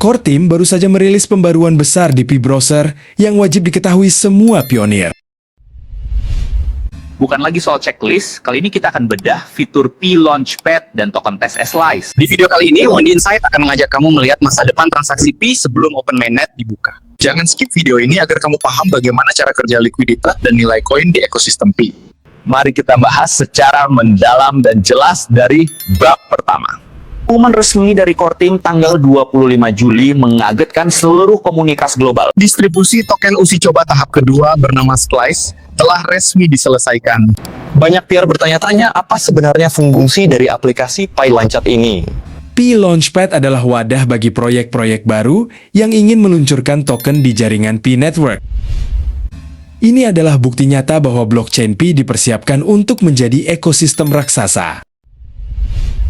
Core Team baru saja merilis pembaruan besar di P-Browser yang wajib diketahui semua pionir. Bukan lagi soal checklist, kali ini kita akan bedah fitur P-Launchpad dan token test Slice. Di video kali ini, Wendy Insight akan mengajak kamu melihat masa depan transaksi P sebelum Open Mainnet dibuka. Jangan skip video ini agar kamu paham bagaimana cara kerja likuiditas dan nilai koin di ekosistem P. Mari kita bahas secara mendalam dan jelas dari bab pertama. Pengumuman resmi dari Core Team tanggal 25 Juli mengagetkan seluruh komunitas global. Distribusi token uji coba tahap kedua bernama Slice telah resmi diselesaikan. Banyak pihak bertanya-tanya apa sebenarnya fungsi dari aplikasi PayLaunchpad ini. P-Launchpad adalah wadah bagi proyek-proyek baru yang ingin meluncurkan token di jaringan P-Network. Ini adalah bukti nyata bahwa blockchain P dipersiapkan untuk menjadi ekosistem raksasa.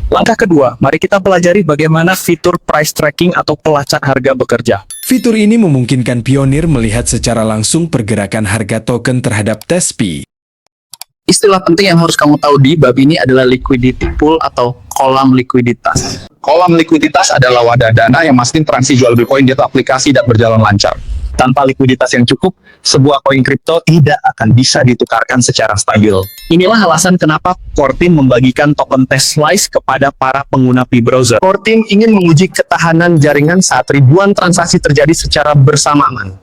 Langkah kedua, mari kita pelajari bagaimana fitur price tracking atau pelacak harga bekerja. Fitur ini memungkinkan pionir melihat secara langsung pergerakan harga token terhadap tes P. Istilah penting yang harus kamu tahu di bab ini adalah liquidity pool atau kolam likuiditas. Kolam likuiditas adalah wadah dana yang mastiin transaksi jual beli koin di aplikasi dan berjalan lancar. Tanpa likuiditas yang cukup, sebuah koin kripto tidak akan bisa ditukarkan secara stabil. Inilah alasan kenapa Core Team membagikan token test Slice kepada para pengguna P-Browser. Core Team ingin menguji ketahanan jaringan saat ribuan transaksi terjadi secara bersamaan.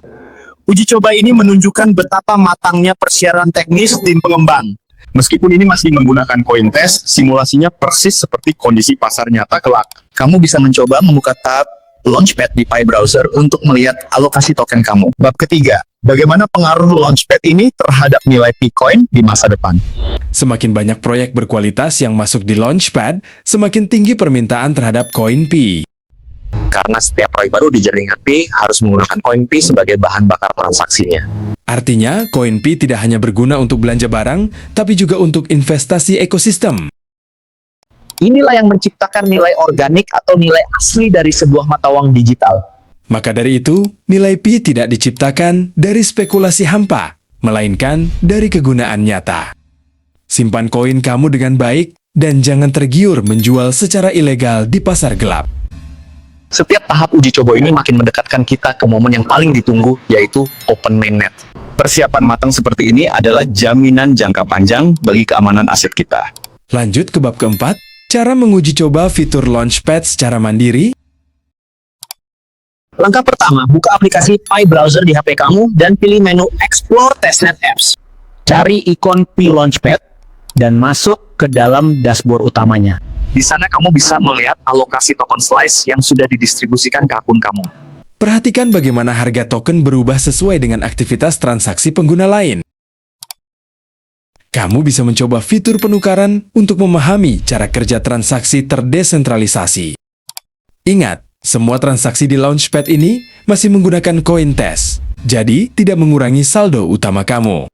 Uji coba ini menunjukkan betapa matangnya persiapan teknis tim pengembang. Meskipun ini masih menggunakan koin test, simulasinya persis seperti kondisi pasar nyata kelak. Kamu bisa mencoba membuka tab Launchpad di P-Browser untuk melihat alokasi token kamu. Bab ketiga, bagaimana pengaruh Launchpad ini terhadap nilai P-Coin di masa depan? Semakin banyak proyek berkualitas yang masuk di Launchpad, semakin tinggi permintaan terhadap koin P. Karena setiap proyek baru di jaringan P harus menggunakan koin P sebagai bahan bakar transaksinya. Artinya, koin P tidak hanya berguna untuk belanja barang, tapi juga untuk investasi ekosistem. Inilah yang menciptakan nilai organik atau nilai asli dari sebuah mata uang digital. Maka dari itu, nilai P tidak diciptakan dari spekulasi hampa, melainkan dari kegunaan nyata. Simpan koin kamu dengan baik, dan jangan tergiur menjual secara ilegal di pasar gelap. Setiap tahap uji coba ini makin mendekatkan kita ke momen yang paling ditunggu, yaitu Open Mainnet. Persiapan matang seperti ini adalah jaminan jangka panjang bagi keamanan aset kita. Lanjut ke bab keempat, cara menguji coba fitur Launchpad secara mandiri. Langkah pertama, buka aplikasi P-Browser di HP kamu dan pilih menu Explore Testnet Apps. Cari ikon P-Launchpad dan masuk ke dalam dashboard utamanya. Di sana kamu bisa melihat alokasi token Slice yang sudah didistribusikan ke akun kamu. Perhatikan bagaimana harga token berubah sesuai dengan aktivitas transaksi pengguna lain. Kamu bisa mencoba fitur penukaran untuk memahami cara kerja transaksi terdesentralisasi. Ingat, semua transaksi di Launchpad ini masih menggunakan koin test, jadi tidak mengurangi saldo utama kamu.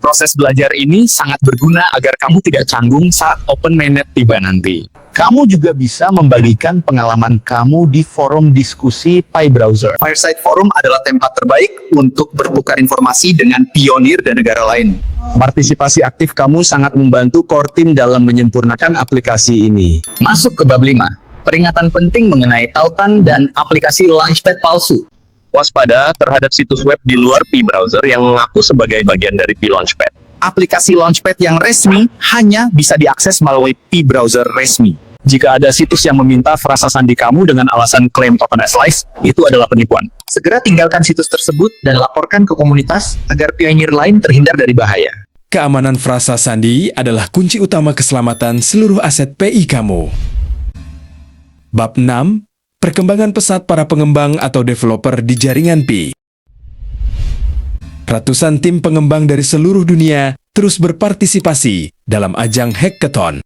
Proses belajar ini sangat berguna agar kamu tidak canggung saat Open Mainnet tiba nanti. Kamu juga bisa membagikan pengalaman kamu di forum diskusi P-Browser. Fireside Forum adalah tempat terbaik untuk bertukar informasi dengan pionir dan negara lain. Partisipasi aktif kamu sangat membantu Core Team dalam menyempurnakan aplikasi ini. Masuk ke bab 5. Peringatan penting mengenai tautan dan aplikasi Launchpad palsu. Waspada terhadap situs web di luar P-Browser yang mengaku sebagai bagian dari P-Launchpad. Aplikasi Launchpad yang resmi hanya bisa diakses melalui P-Browser resmi. Jika ada situs yang meminta frasa sandi kamu dengan alasan klaim token Slice, itu adalah penipuan. Segera tinggalkan situs tersebut dan laporkan ke komunitas agar pionir lain terhindar dari bahaya. Keamanan frasa sandi adalah kunci utama keselamatan seluruh aset PI kamu. Bab 6. Perkembangan pesat para pengembang atau developer di jaringan P. Ratusan tim pengembang dari seluruh dunia terus berpartisipasi dalam ajang hackathon.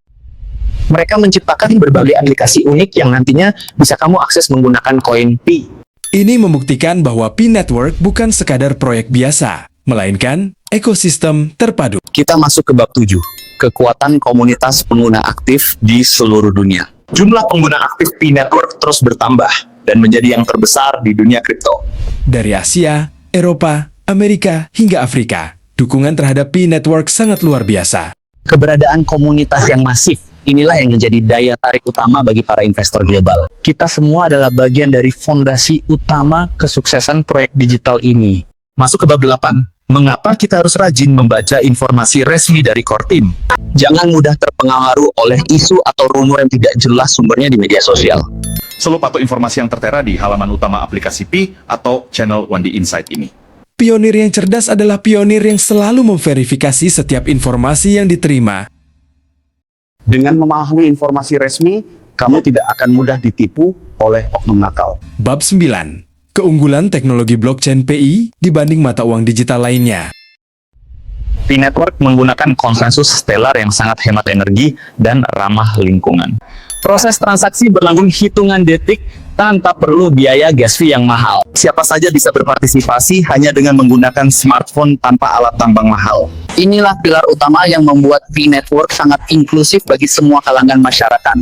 Mereka menciptakan berbagai aplikasi unik yang nantinya bisa kamu akses menggunakan koin P. Ini membuktikan bahwa P-Network bukan sekadar proyek biasa, melainkan ekosistem terpadu. Kita masuk ke bab 7. Kekuatan komunitas pengguna aktif di seluruh dunia. Jumlah pengguna aktif P-Network terus bertambah dan menjadi yang terbesar di dunia kripto. Dari Asia, Eropa, Amerika, hingga Afrika, dukungan terhadap P-Network sangat luar biasa. Keberadaan komunitas yang masif Inilah yang menjadi daya tarik utama bagi para investor global. Kita semua adalah bagian dari fondasi utama kesuksesan proyek digital ini. Masuk ke bab 8. Mengapa kita harus rajin membaca informasi resmi dari core team? Jangan mudah terpengaruh oleh isu atau rumor yang tidak jelas sumbernya di media sosial. Selalu patuh informasi yang tertera di halaman utama aplikasi Pi atau channel Wandi Insight ini. Pionir yang cerdas adalah pionir yang selalu memverifikasi setiap informasi yang diterima. Dengan memahami informasi resmi, kamu tidak akan mudah ditipu oleh oknum nakal. Bab 9. Keunggulan teknologi blockchain PI dibanding mata uang digital lainnya. P-Network menggunakan konsensus stellar yang sangat hemat energi dan ramah lingkungan. Proses transaksi berlangsung hitungan detik tanpa perlu biaya gas fee yang mahal. Siapa saja bisa berpartisipasi hanya dengan menggunakan smartphone tanpa alat tambang mahal. Inilah pilar utama yang membuat P-Network sangat inklusif bagi semua kalangan masyarakat.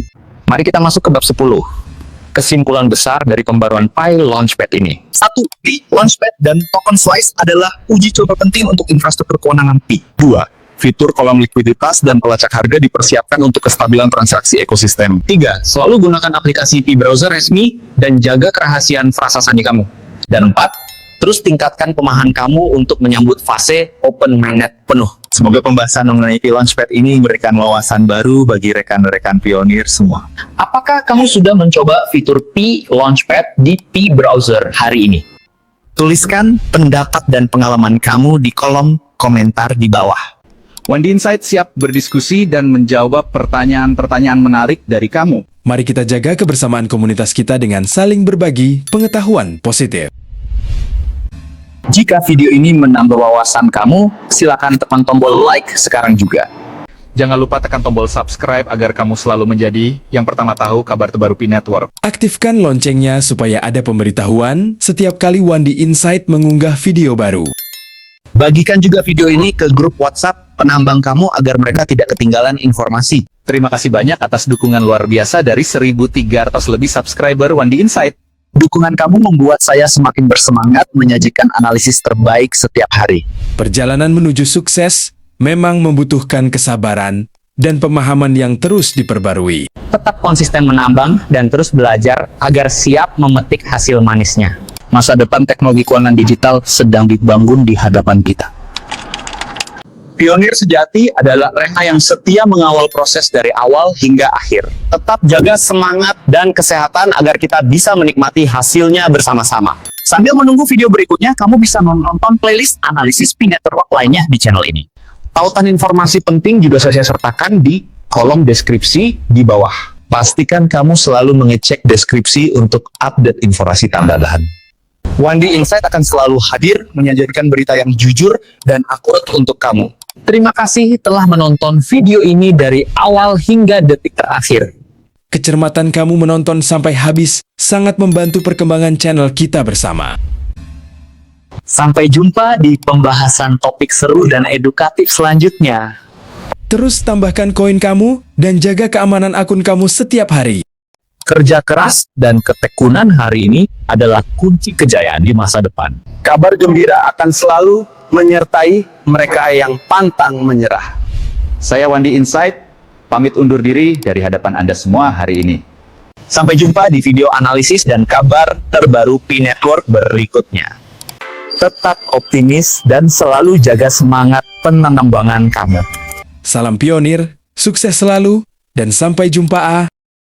Mari kita masuk ke bab 10. Kesimpulan besar dari pembaruan Pi Launchpad ini. 1. Pi Launchpad dan Token Slice adalah uji coba penting untuk infrastruktur kewenangan Pi. 2. Fitur kolam likuiditas dan pelacak harga dipersiapkan untuk kestabilan transaksi ekosistem. 3. Selalu gunakan aplikasi Pi browser resmi dan jaga kerahasiaan frasa sandi kamu. Dan 4. Terus tingkatkan pemahaman kamu untuk menyambut fase open mainnet penuh. Semoga pembahasan mengenai Pi Launchpad ini memberikan wawasan baru bagi rekan-rekan pionir semua. Apakah kamu sudah mencoba fitur Pi Launchpad di Pi browser hari ini? Tuliskan pendapat dan pengalaman kamu di kolom komentar di bawah. Wandi Insight siap berdiskusi dan menjawab pertanyaan-pertanyaan menarik dari kamu. Mari kita jaga kebersamaan komunitas kita dengan saling berbagi pengetahuan positif. Jika video ini menambah wawasan kamu, silakan tekan tombol like sekarang juga. Jangan lupa tekan tombol subscribe agar kamu selalu menjadi yang pertama tahu kabar terbaru P-Network. Aktifkan loncengnya supaya ada pemberitahuan setiap kali Wandi Insight mengunggah video baru. Bagikan juga video ini ke grup WhatsApp penambang kamu agar mereka tidak ketinggalan informasi. Terima kasih banyak atas dukungan luar biasa dari 1.300 lebih subscriber Wandi Insight. Dukungan kamu membuat saya semakin bersemangat menyajikan analisis terbaik setiap hari. Perjalanan menuju sukses memang membutuhkan kesabaran dan pemahaman yang terus diperbarui. Tetap konsisten menambang dan terus belajar agar siap memetik hasil manisnya. Masa depan teknologi keuangan digital sedang dibangun di hadapan kita. Pionir sejati adalah mereka yang setia mengawal proses dari awal hingga akhir. Tetap jaga semangat dan kesehatan agar kita bisa menikmati hasilnya bersama-sama. Sambil menunggu video berikutnya, kamu bisa menonton playlist analisis P-Network lainnya di channel ini. Tautan informasi penting juga saya sertakan di kolom deskripsi di bawah. Pastikan kamu selalu mengecek deskripsi untuk update informasi tambahan. Wandi Insight akan selalu hadir menyajikan berita yang jujur dan akurat untuk kamu. Terima kasih telah menonton video ini dari awal hingga detik terakhir. Kecermatan kamu menonton sampai habis sangat membantu perkembangan channel kita bersama. Sampai jumpa di pembahasan topik seru dan edukatif selanjutnya. Terus tambahkan koin kamu dan jaga keamanan akun kamu setiap hari. Kerja keras dan ketekunan hari ini adalah kunci kejayaan di masa depan. Kabar gembira akan selalu menyertai mereka yang pantang menyerah. Saya Wandi Insight, pamit undur diri dari hadapan Anda semua hari ini. Sampai jumpa di video analisis dan kabar terbaru P-Network berikutnya. Tetap optimis dan selalu jaga semangat penambangan kamu. Salam pionir, sukses selalu, dan sampai jumpa.